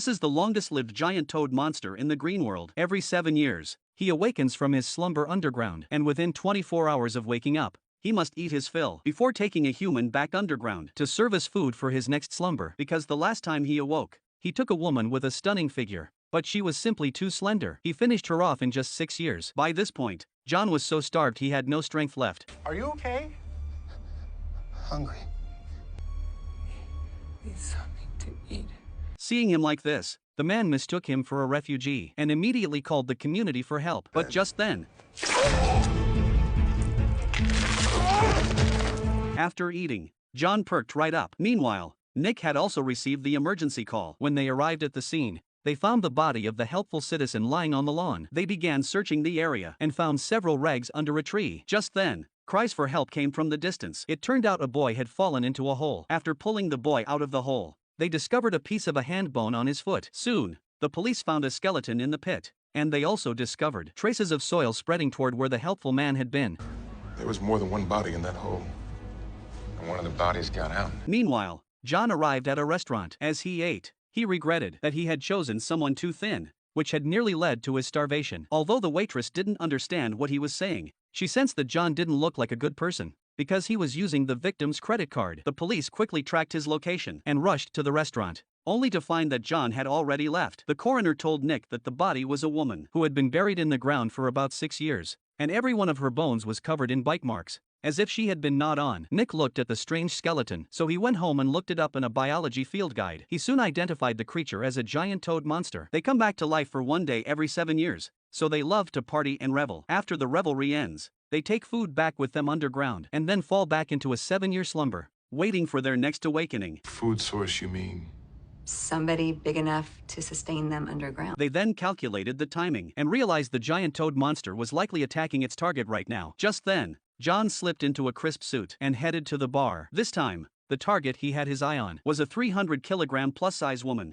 This is the longest-lived giant toad monster in the green world. Every 7 years, he awakens from his slumber underground, and within 24 hours of waking up, he must eat his fill before taking a human back underground to serve as food for his next slumber. Because the last time he awoke, he took a woman with a stunning figure, but she was simply too slender. He finished her off in just 6 years. By this point, John was so starved he had no strength left. Are you okay? Hungry. Need something to eat. Seeing him like this, the man mistook him for a refugee and immediately called the community for help. But just then, after eating, John perked right up. Meanwhile, Nick had also received the emergency call. When they arrived at the scene, they found the body of the helpful citizen lying on the lawn. They began searching the area and found several rags under a tree. Just then, cries for help came from the distance. It turned out a boy had fallen into a hole. After pulling the boy out of the hole, they discovered a piece of a hand bone on his foot. Soon, the police found a skeleton in the pit, and they also discovered traces of soil spreading toward where the helpful man had been. There was more than one body in that hole, and one of the bodies got out. Meanwhile, John arrived at a restaurant. As he ate, he regretted that he had chosen someone too thin, which had nearly led to his starvation. Although the waitress didn't understand what he was saying, she sensed that John didn't look like a good person, because he was using the victim's credit card. The police quickly tracked his location and rushed to the restaurant, only to find that John had already left. The coroner told Nick that the body was a woman who had been buried in the ground for about 6 years, and every one of her bones was covered in bite marks, as if she had been gnawed on. Nick looked at the strange skeleton, so he went home and looked it up in a biology field guide. He soon identified the creature as a giant toad monster. They come back to life for one day every 7 years, so they love to party and revel. After the revelry ends, they take food back with them underground and then fall back into a 7-year slumber, waiting for their next awakening. Food source, you mean? Somebody big enough to sustain them underground. They then calculated the timing and realized the giant toad monster was likely attacking its target right now. Just then, John slipped into a crisp suit and headed to the bar. This time, the target he had his eye on was a 300-kilogram plus-size woman.